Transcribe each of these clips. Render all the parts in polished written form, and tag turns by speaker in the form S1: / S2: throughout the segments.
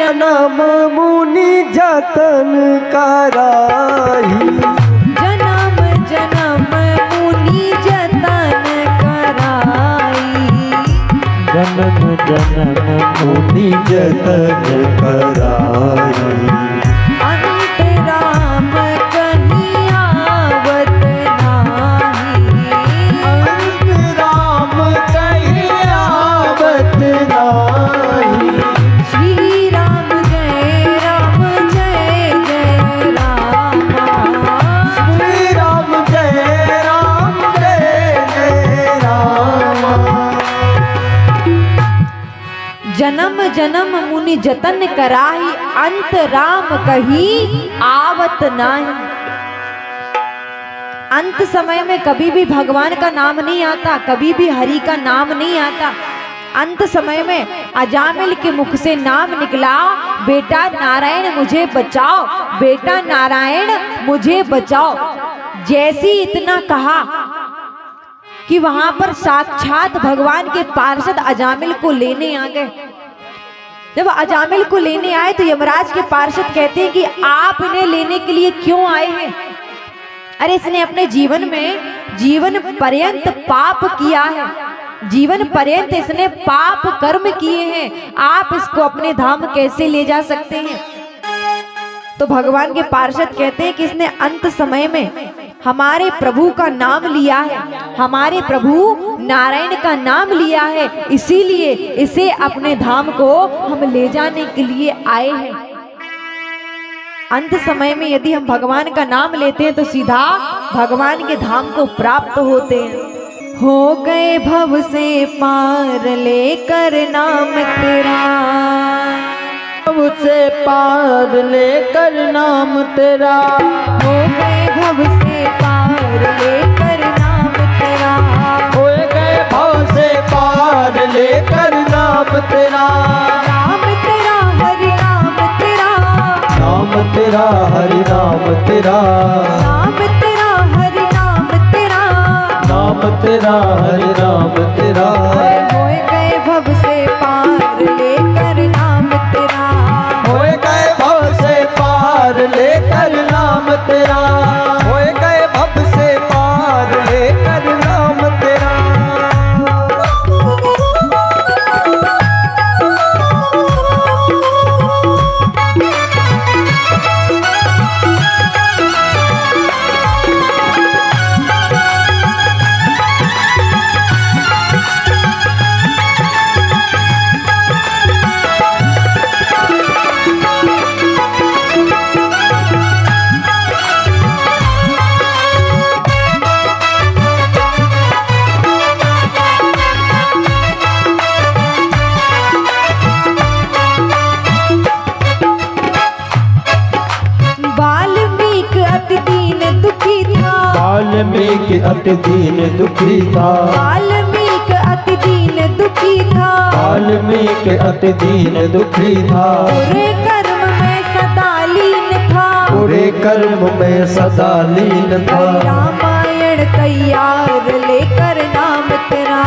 S1: जन्म मुनि जतन कराई,
S2: जन्म जन्म मुनि जतन कराई,
S1: जन्म जन्म मुनि जतन कराई।
S2: अंत राम कहीं आवत नाही,
S1: अंत राम कहीं आवत नाही।
S2: श्री राम जय जय रामा,
S1: श्री राम जय जय रामा।
S2: जन्म जन्म मुनि जतन कराही, अंत राम कहीं आवत नाही। अंत समय में कभी भी भगवान का नाम नहीं आता, कभी भी हरि का नाम नहीं आता। अंत समय में अजामिल के मुख से नाम निकला, बेटा नारायण मुझे बचाओ, बेटा नारायण मुझे बचाओ। जैसी इतना कहा कि वहां पर साक्षात भगवान के पार्षद अजामिल को लेने आ गए। जब अजामिल को लेने आए तो यमराज के पार्षद कहते हैं कि आप इन्हें लेने के लिए क्यों आए हैं? अरे इसने अपने जीवन पर्यंत पाप किया है, जीवन पर्यंत इसने पाप कर्म किए हैं, आप इसको अपने धाम कैसे ले जा सकते हैं? तो भगवान के पार्षद कहते हैं कि इसने अंत समय में हमारे प्रभु का नाम लिया है, हमारे प्रभु नारायण का नाम लिया है, इसीलिए इसे अपने धाम को हम ले जाने के लिए आए हैं। अंत समय में यदि हम भगवान का नाम लेते हैं तो सीधा भगवान के धाम को प्राप्त होते हैं। हो गए भव से पार लेकर नाम तेरा,
S1: भव से पार लेकर नाम तेरा,
S2: हो गए भव से पार लेकर नाम तेरा,
S1: हो गए भव से पार लेकर नाम तेरा।
S2: नाम तेरा हरि नाम तेरा,
S1: नाम तेरा हरि नाम तेरा,
S2: नाम तेरा हरि नाम तेरा,
S1: नाम तेरा हरि नाम तेरा।
S2: हो गए भव से पार लेकर नाम तेरा,
S1: हो गए भव से पार लेकर नाम तेरा, हो गए भव से पार लेकर नाम तेरा।
S2: वाल्मीकि अति दीन दुखी था,
S1: वाल्मीकि अति दीन दुखी था,
S2: वाल्मीकि अति दीन दुखी था,
S1: वाल्मीकि अति दीन दुखी था।
S2: बुरे कर्म में सदा लीन था,
S1: बुरे कर्म में सदा लीन था।
S2: रामायण तैयार लेकर नाम तेरा,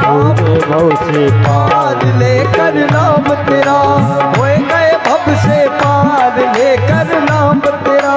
S1: होए भव से पार लेकर नाम तेरा, होए गए भव से पार लेकर नाम तेरा।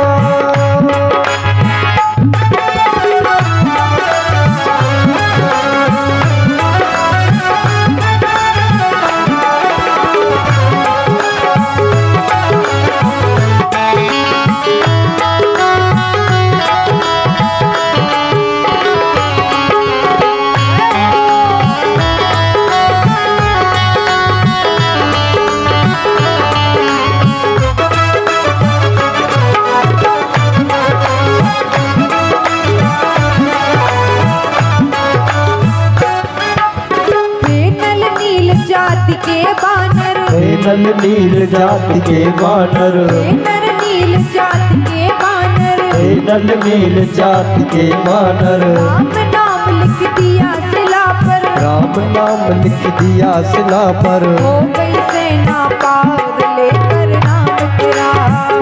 S1: नल नील जाति के बानर,
S2: नर नील जाति के बानर,
S1: नल नील जाति के बानर।
S2: राम नाम लिख दिया शिला पर,
S1: राम नाम लिख दिया शिला पर।
S2: हो गई सेना पार लेकर नाम तेरा,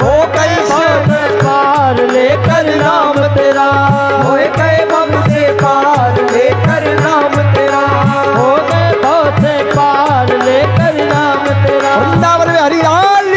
S1: हो गई सेना पार लेकर नाम तेरा, हो गए भव से पार लेकर नाम तेरा, हो गए भव से पार लेकर नाम तेरा। वृंदावन में हरि लाल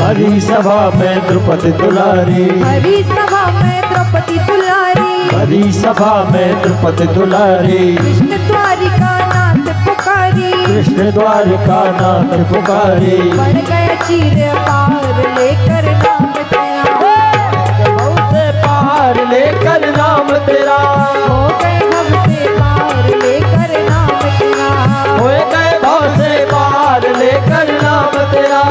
S1: हरी सभा में द्रौपदी दुलारी,
S2: हरी सभा में द्रौपदी दुलारी,
S1: हरी सभा में द्रौपदी दुलारी,
S2: कृष्ण द्वारिका नाथ पुकारी,
S1: कृष्ण द्वारिका नाथ पुकारी,
S2: बढ़ गया चीर पार लेकर नाम तेरा,
S1: भव से पार लेकर नाम तेरा,
S2: हो गए भव से पार लेकर नाम तेरा,
S1: हो गए भव से पार लेकर नाम तेरा।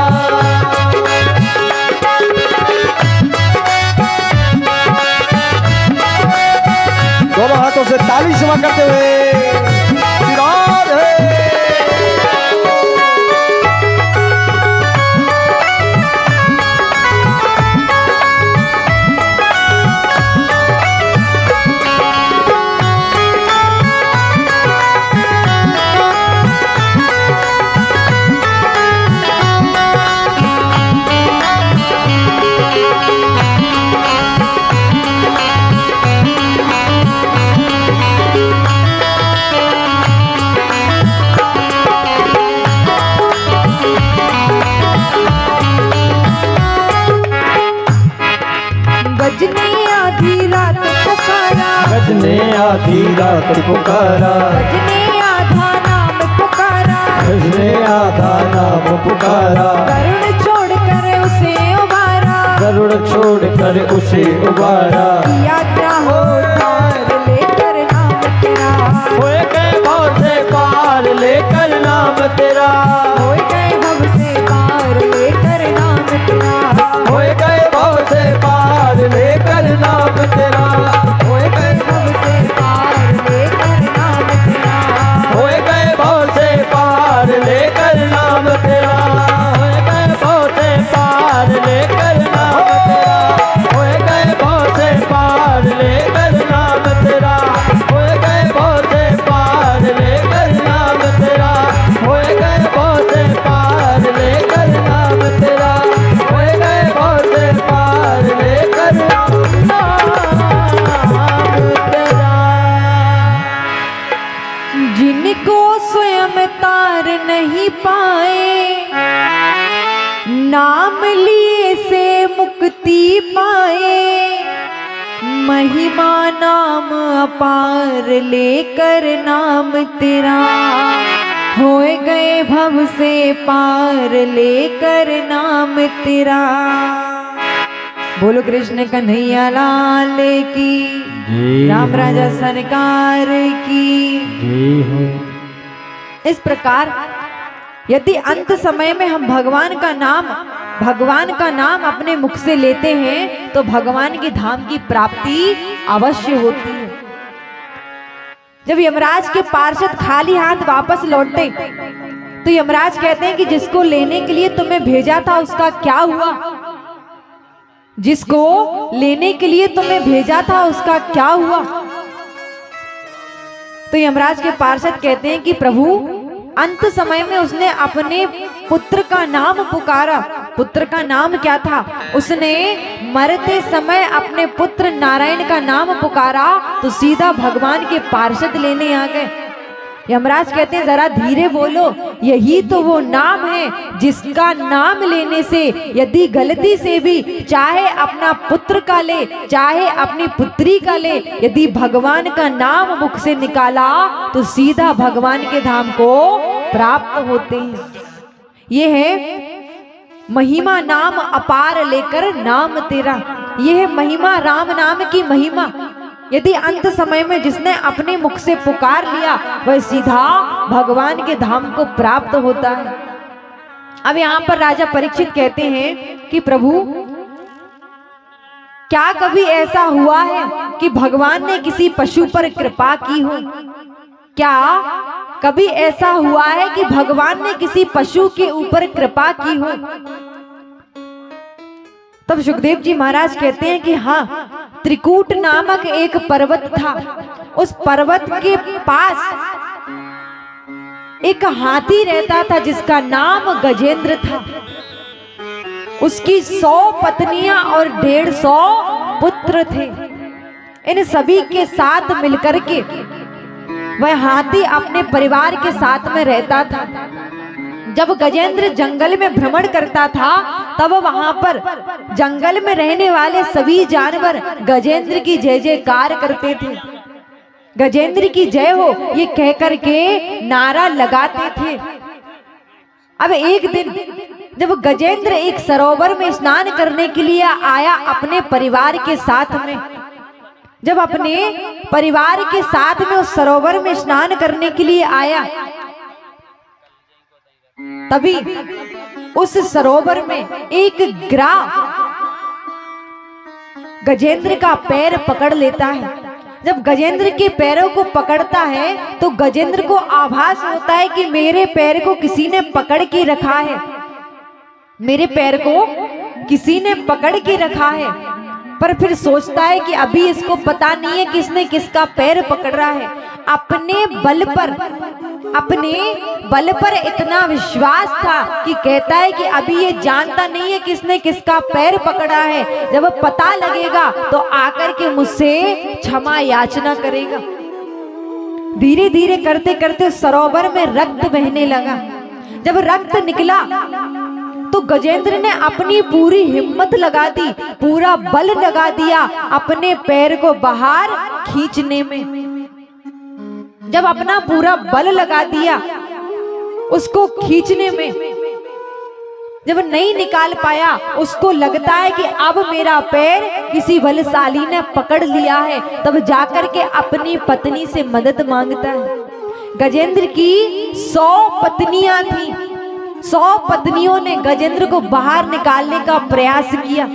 S1: दोनों हाथों से ताली सेवा करते हुए राधे।
S2: गजने आधी रात पुकारा,
S1: गजने आधी रात पुकारा,
S2: गजने आधा नाम पुकारा,
S1: गजने आधा नाम पुकारा,
S2: करुण छोड़ कर उसे उबारा,
S1: गरुड़ छोड़ कर उसे उबारा,
S2: यात्रा हो तार लेकर नाम तेरा,
S1: हो गए भव से पार लेकर नाम तेरा,
S2: हो गए भव से पार लेकर नाम तेरा,
S1: हो गए भव से पार लेकर नाम तेरा, हो गए
S2: भव से पार लेकर नाम तेरा,
S1: हो गए भव से पार लेकर नाम तेरा, हो गए भव से पार लेकर नाम तेरा, हो गए भव से पार लेकर नाम तेरा, हो गए भव से पार लेकर नाम तेरा, हो गए भव से पार लेकर नाम तेरा, हो गए भव से पार लेकर नाम तेरा।
S2: जिनको स्वयं तार नहीं पाए, नाम लिए से मुक्ति पाए, महिमा नाम अपार लेकर नाम तेरा, होए गए भव से पार लेकर नाम तेरा। बोलो कृष्ण कन्हैया लाल की, राम राजा सरकार की। इस प्रकार यदि अंत समय में हम भगवान का नाम अपने मुख से लेते हैं तो भगवान के धाम की प्राप्ति अवश्य होती है। जब यमराज के पार्षद खाली हाथ वापस लौटे तो यमराज कहते हैं कि जिसको लेने के लिए तुम्हें भेजा था उसका क्या हुआ? जिसको लेने के लिए तुम्हें भेजा था उसका क्या हुआ? तो यमराज के पार्षद कहते हैं कि प्रभु अंत समय में उसने अपने पुत्र का नाम पुकारा। पुत्र का नाम क्या था? उसने मरते समय अपने पुत्र नारायण का नाम पुकारा तो सीधा भगवान के पार्षद लेने आ गए। यमराज कहते हैं जरा धीरे बोलो, यही तो वो नाम है जिसका नाम लेने से यदि गलती से भी चाहे अपना पुत्र का ले चाहे अपनी पुत्री का ले, यदि भगवान का नाम मुख से निकाला तो सीधा भगवान के धाम को प्राप्त होते हैं। ये है महिमा नाम अपार लेकर नाम तेरा। ये है महिमा राम नाम की महिमा। यदि अंत समय में जिसने अपने मुख से पुकार लिया वह सीधा भगवान के धाम को प्राप्त होता है। अब यहाँ पर राजा परीक्षित कहते हैं कि प्रभु क्या कभी ऐसा हुआ है कि भगवान ने किसी पशु पर कृपा की हो? क्या कभी ऐसा हुआ है कि भगवान ने किसी पशु के ऊपर कृपा की हो? तब सुखदेव जी महाराज कहते हैं कि हाँ, त्रिकूट नामक एक पर्वत था। उस पर्वत के पास एक हाथी रहता था जिसका नाम गजेंद्र था। उसकी 100 पत्नियां और 150 पुत्र थे। इन सभी के साथ मिलकर के वह हाथी अपने परिवार के साथ में रहता था। जब गजेंद्र जंगल में भ्रमण करता था तब वहां पर जंगल में रहने वाले सभी जानवर गजेंद्र की जय जयकार करते थे। गजेंद्र की जय हो ये कह करके नारा लगाते थे। अब एक दिन जब गजेंद्र एक सरोवर में स्नान करने के लिए आया अपने परिवार के साथ में, जब अपने परिवार के साथ में उस सरोवर में स्नान करने के लिए आया, तभी उस सरोवर में एक गिरा गजेंद्र का पैर पकड़ लेता है। जब गजेंद्र के पैरों को पकड़ता है तो गजेंद्र को आभास होता है कि मेरे पैर को किसी ने पकड़ के रखा है, मेरे पैर को किसी ने पकड़ के रखा है। पर फिर सोचता है कि अभी इसको पता नहीं है किसने किसका पैर पकड़ रहा है। अपने बल पर इतना विश्वास था कि कहता है कि अभी ये जानता नहीं है किसने किसका पैर पकड़ा है, जब पता लगेगा तो आकर के मुझसे क्षमा याचना करेगा। धीरे धीरे करते करते सरोवर में रक्त बहने लगा। जब रक्त निकला तो गजेंद्र ने अपनी पूरी हिम्मत लगा दी, पूरा बल लगा दिया अपने पैर को बाहर खींचने में। जब अपना पूरा बल लगा दिया उसको खींचने में, जब नहीं निकाल पाया, उसको लगता है कि अब मेरा पैर किसी बलशाली ने पकड़ लिया है, तब जाकर के अपनी पत्नी से मदद मांगता है। गजेंद्र की 100 पत्नियां थी। 100 पत्नियों ने गजेंद्र को बाहर निकालने का प्रयास किया।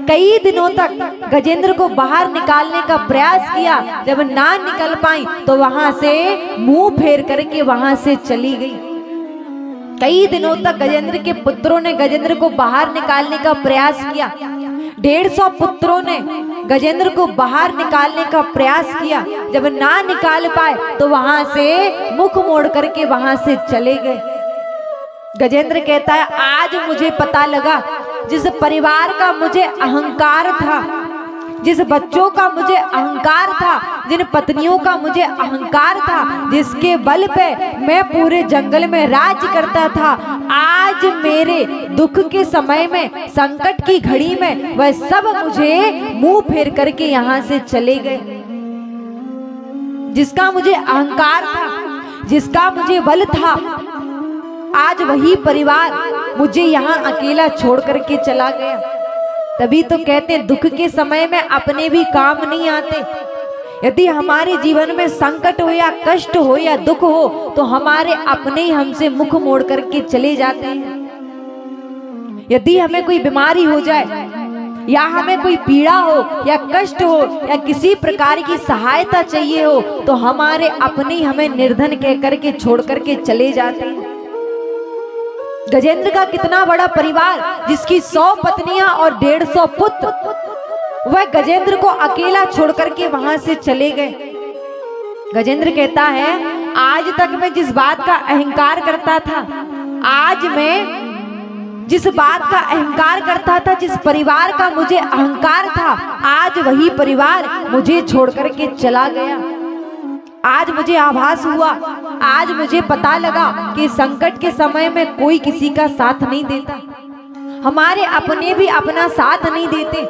S2: कई दिनों तक गजेंद्र को बाहर निकालने का प्रयास किया। जब ना निकल पाई तो वहां से मुंह फेर करके वहां से चली गई। कई दिनों तक गजेंद्र के पुत्रों ने गजेंद्र को बाहर निकालने का प्रयास किया। 150 पुत्रों ने गजेंद्र को बाहर निकालने का प्रयास किया। जब ना निकाल पाए तो वहां से मुख मोड़ करके वहां से चले गए। गजेंद्र कहता है, आज मुझे पता लगा जिस परिवार का मुझे अहंकार था, जिस बच्चों का मुझे अहंकार था, जिन पत्नियों का मुझे अहंकार था, जिसके बल पे मैं पूरे जंगल में राज करता था, आज मेरे दुख के समय में, संकट की घड़ी में वह सब मुझे मुंह फेर करके यहाँ से चले गए। जिसका मुझे अहंकार था, जिसका मुझे बल था, आज वही परिवार मुझे यहाँ अकेला छोड़ करके चला गया। तभी तो कहते दुख के समय में अपने भी काम नहीं आते। यदि हमारे जीवन में संकट हो या कष्ट हो या दुख हो तो हमारे अपने ही हमसे मुख मोड़ करके चले जाते हैं। यदि हमें कोई बीमारी हो जाए या हमें कोई पीड़ा हो या कष्ट हो या किसी प्रकार की सहायता चाहिए हो तो हमारे अपने ही हमें निर्धन कह करके छोड़ करके चले जाते हैं। गजेंद्र का कितना बड़ा परिवार, जिसकी 100 पत्नियां और 150 पुत्र, वह गजेंद्र को अकेला छोड़ करके वहां से चले गए। गजेंद्र कहता है, आज तक मैं जिस बात का अहंकार करता था, आज मैं जिस बात का अहंकार करता था, जिस परिवार का मुझे अहंकार था, आज वही परिवार मुझे छोड़ करके चला गया। आज मुझे आभास हुआ, आज मुझे पता लगा कि संकट के समय में कोई किसी का साथ नहीं देता। हमारे अपने भी अपना साथ नहीं देते।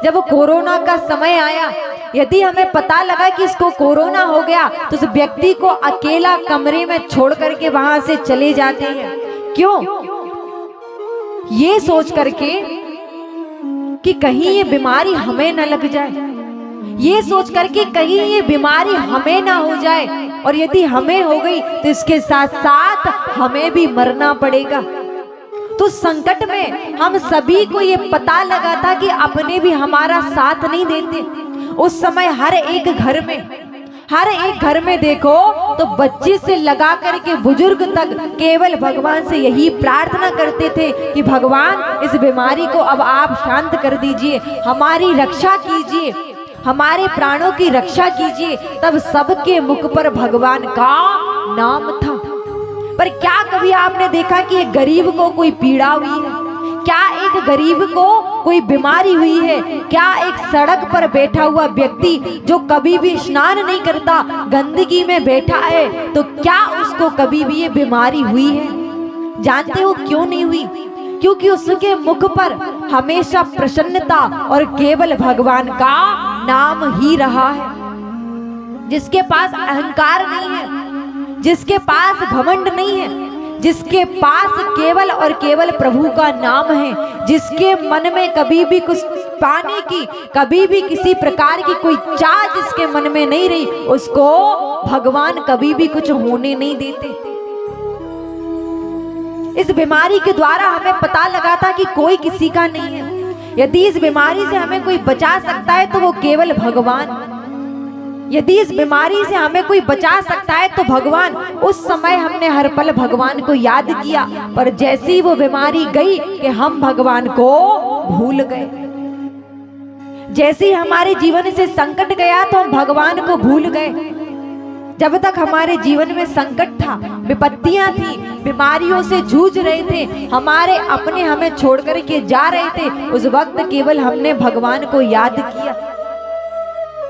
S2: जब कोरोना का समय आया, यदि हमें पता लगा कि इसको कोरोना हो गया तो उस व्यक्ति को अकेला कमरे में छोड़ करके वहां से चले जाते हैं। क्यों? ये सोच करके कि कहीं ये बीमारी हमें न लग जाए, ये सोच करके कहीं ये बीमारी हमें ना हो जाए, और यदि हमें हो गई तो इसके साथ साथ हमें भी मरना पड़ेगा। तो संकट में हम सभी को ये पता लगा था कि अपने भी हमारा साथ नहीं देते। उस समय हर एक घर में देखो तो बच्चे से लगा करके बुजुर्ग तक केवल भगवान से यही प्रार्थना करते थे कि भगवान इस बीमारी को अब आप शांत कर दीजिए, हमारी रक्षा कीजिए, हमारे प्राणों की रक्षा कीजिए। तब सबके मुख पर भगवान का नाम था। पर क्या कभी आपने देखा कि एक गरीब को कोई पीड़ा हुई है? क्या एक गरीब को कोई बीमारी हुई है? क्या एक सड़क पर बैठा हुआ व्यक्ति जो कभी भी स्नान नहीं करता, गंदगी में बैठा है, तो क्या उसको कभी भी ये बीमारी हुई है? जानते हो क्यों नहीं हुई? क्योंकि उसके मुख पर हमेशा प्रसन्नता और केवल भगवान का नाम ही रहा है। जिसके पास अहंकार नहीं है, जिसके पास घमंड नहीं है, जिसके पास केवल और केवल प्रभु का नाम है, जिसके मन में कभी भी कुछ पाने की, कभी भी किसी प्रकार की कोई चाह जिसके मन में नहीं रही, उसको भगवान कभी भी कुछ होने नहीं देते। इस बीमारी के द्वारा हमें पता लगा था कि कोई किसी का नहीं है। यदि इस बीमारी से हमें कोई बचा सकता है तो वो केवल भगवान। यदि इस बीमारी से हमें कोई बचा सकता है तो भगवान। उस समय हमने हर पल भगवान को याद किया, पर जैसी वो बीमारी गई कि हम भगवान को भूल गए। जैसे ही हमारे जीवन से संकट गया तो हम भगवान को भूल गए। जब तक हमारे जीवन में संकट था, विपत्तियां थी, बीमारियों से जूझ रहे थे, हमारे अपने हमें छोड़ कर के जा रहे थे, उस वक्त केवल हमने भगवान को याद किया।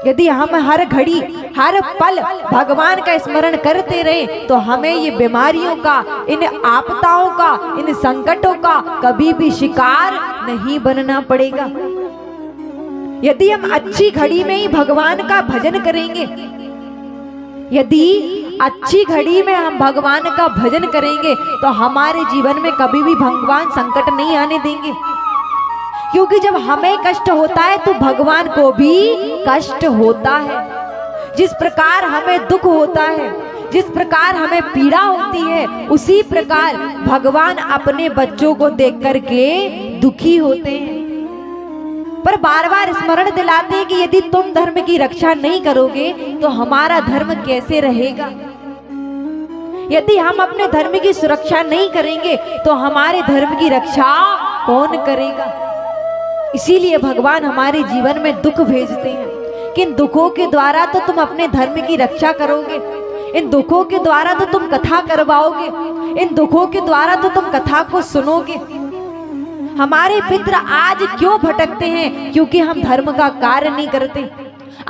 S2: यदि हम हर घड़ी हर पल भगवान का स्मरण करते रहे तो हमें ये बीमारियों का, इन आपदाओं का, इन संकटों का कभी भी शिकार नहीं बनना पड़ेगा। यदि हम अच्छी घड़ी में ही भगवान का भजन करेंगे, यदि अच्छी घड़ी में हम भगवान का भजन करेंगे तो हमारे जीवन में कभी भी भगवान संकट नहीं आने देंगे। क्योंकि जब हमें कष्ट होता है तो भगवान को भी कष्ट होता है। जिस प्रकार हमें दुख होता है, जिस प्रकार हमें पीड़ा होती है, उसी प्रकार भगवान अपने बच्चों को देख करके दुखी होते हैं। पर बार बार स्मरण दिलाते हैं कि यदि तुम धर्म की रक्षा नहीं करोगे तो हमारा धर्म कैसे रहेगा। यदि हम अपने धर्म की सुरक्षा नहीं करेंगे तो हमारे धर्म की रक्षा कौन करेगा। इसीलिए भगवान हमारे जीवन में दुख भेजते हैं कि इन दुखों के द्वारा तो तुम अपने धर्म की रक्षा करोगे, इन दुखों के द्वारा तो तुम कथा करवाओगे, इन दुखों के द्वारा तो तुम कथा को सुनोगे। हमारे पितर आज क्यों भटकते हैं? क्योंकि हम धर्म का कार्य नहीं करते।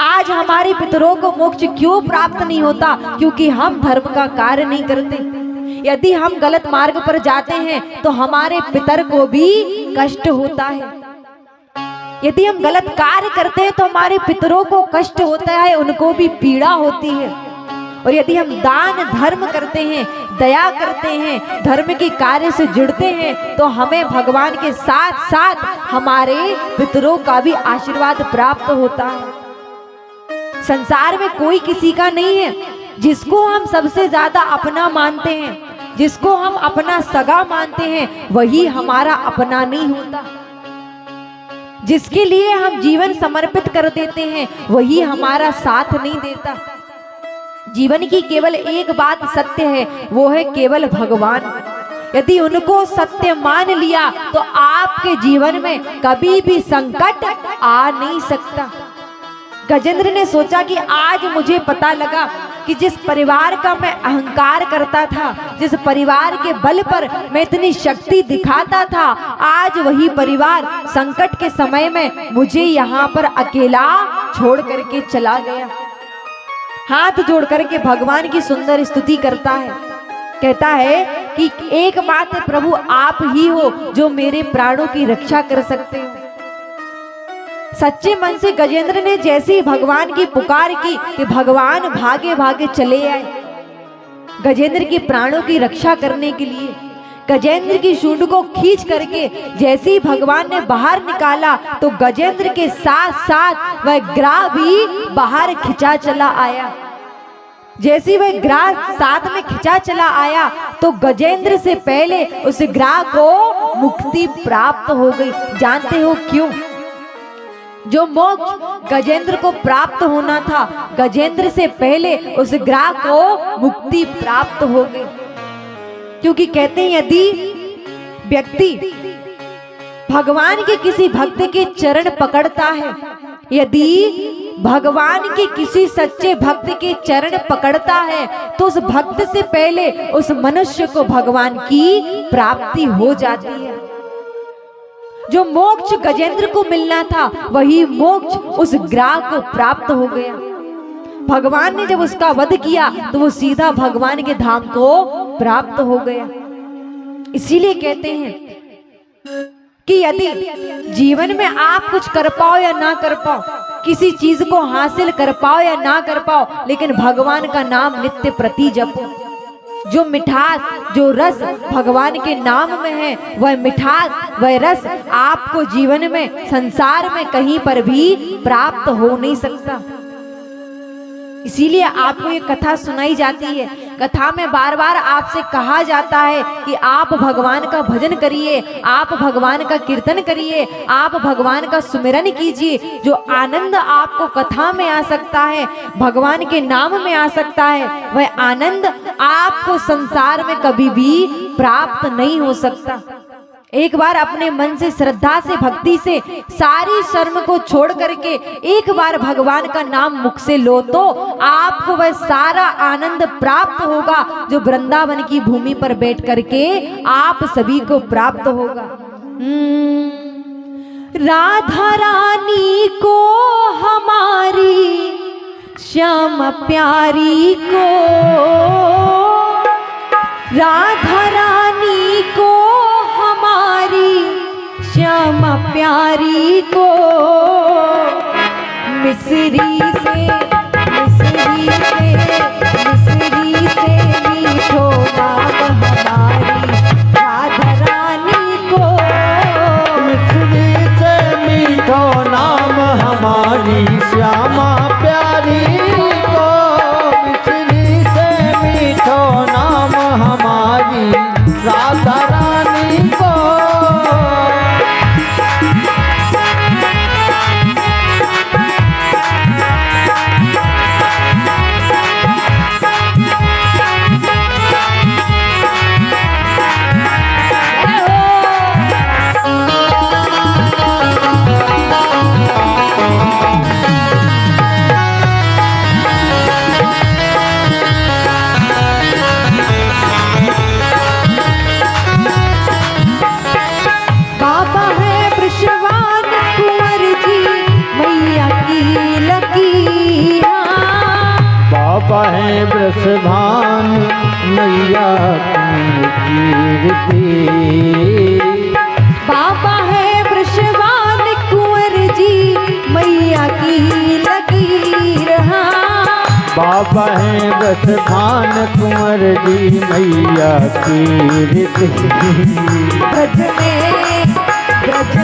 S2: आज हमारे पितरों को मोक्ष क्यों प्राप्त नहीं होता? क्योंकि हम धर्म का कार्य नहीं करते। यदि हम गलत मार्ग पर जाते हैं तो हमारे पितर को भी कष्ट होता है। यदि हम गलत कार्य करते हैं तो हमारे पितरों को कष्ट होता है, उनको भी पीड़ा होती है। और यदि हम दान धर्म करते हैं, दया करते हैं, धर्म के कार्य से जुड़ते हैं तो हमें भगवान के साथ साथ हमारे पितरों का भी आशीर्वाद प्राप्त होता है। संसार में कोई किसी का नहीं है। जिसको हम सबसे ज्यादा अपना मानते हैं, जिसको हम अपना सगा मानते हैं, वही हमारा अपना नहीं होता। जिसके लिए हम जीवन समर्पित कर देते हैं वही हमारा साथ नहीं देता। जीवन की केवल एक बात सत्य है, वो है केवल भगवान। यदि उनको सत्य मान लिया तो आपके जीवन में कभी भी संकट आ नहीं सकता। गजेंद्र ने सोचा कि आज मुझे पता लगा कि जिस परिवार का मैं अहंकार करता था, जिस परिवार के बल पर मैं इतनी शक्ति दिखाता था, आज वही परिवार संकट के समय में मुझे यहाँ पर अकेला छोड़ करके चला गया। हाथ जोड़ करके भगवान की सुंदर स्तुति करता है, कहता है कि एकमात्र प्रभु आप ही हो जो मेरे प्राणों की रक्षा कर सकते हो। सच्चे मन से गजेंद्र ने जैसे ही भगवान की पुकार की कि भगवान भागे भागे चले आए गजेंद्र के प्राणों की रक्षा करने के लिए। गजेंद्र की सूंड को खींच करके जैसे ही भगवान ने बाहर निकाला तो गजेंद्र के साथ साथ वह ग्राह भी बाहर खिंचा चला आया। जैसे ही वह ग्राह साथ में खिंचा चला आया तो गजेंद्र से पहले उस ग्राह को मुक्ति प्राप्त हो गई। जानते हो क्यों? जो मोक्ष गजेंद्र को प्राप्त होना था, गजेंद्र से पहले उस ग्राह को मुक्ति प्राप्त हो गई। क्योंकि कहते हैं यदि व्यक्ति भगवान के किसी भक्त के चरण पकड़ता है, यदि भगवान के किसी सच्चे भक्त के चरण पकड़ता है तो उस भक्त से पहले उस मनुष्य को भगवान की प्राप्ति हो जाती है। जो मोक्ष गजेंद्र को मिलना था वही मोक्ष उस ग्राह को प्राप्त हो गया। भगवान ने जब उसका वध किया तो वो सीधा भगवान के धाम को प्राप्त हो गया। इसीलिए कहते हैं कि यदि जीवन में आप कुछ कर पाओ या ना कर पाओ, किसी चीज को हासिल कर पाओ या ना कर पाओ, लेकिन भगवान का नाम नित्य प्रति जपो। जो मिठास, जो रस भगवान के नाम में है, वह मिठास, वह रस आपको जीवन में, संसार में कहीं पर भी प्राप्त हो नहीं सकता। इसीलिए आपको ये कथा सुनाई जाती है। कथा में बार बार आपसे कहा जाता है कि आप भगवान का भजन करिए, आप भगवान का कीर्तन करिए, आप भगवान का सुमिरन कीजिए। जो आनंद आपको कथा में आ सकता है, भगवान के नाम में आ सकता है, वह आनंद आपको संसार में कभी भी प्राप्त नहीं हो सकता। एक बार अपने मन से, श्रद्धा से, भक्ति से सारी शर्म को छोड़ करके एक बार भगवान का नाम मुख से लो तो आपको वह सारा आनंद प्राप्त होगा जो वृंदावन की भूमि पर बैठ करके आप सभी को प्राप्त होगा। राधा रानी को हमारी श्याम प्यारी को, राधा रानी को श्याम प्यारी को, मिसरी से, मिसरी से, मिसरी से मीठो नाम हमारी राधा रानी को,
S1: मिसरी से मीठो नाम हमारी श्यामा प्यारी को, मिसरी से मीठो नाम हमारी राधा रानी को। बाबा है वृषभान मैया की कीर्ति,
S2: बाबा है वृषभान कुंवर जी मैया की लकीर।
S1: बाबा है वृषभान कुंवर जी मैया की कीर्ति।
S2: ब्रज में, ब्रज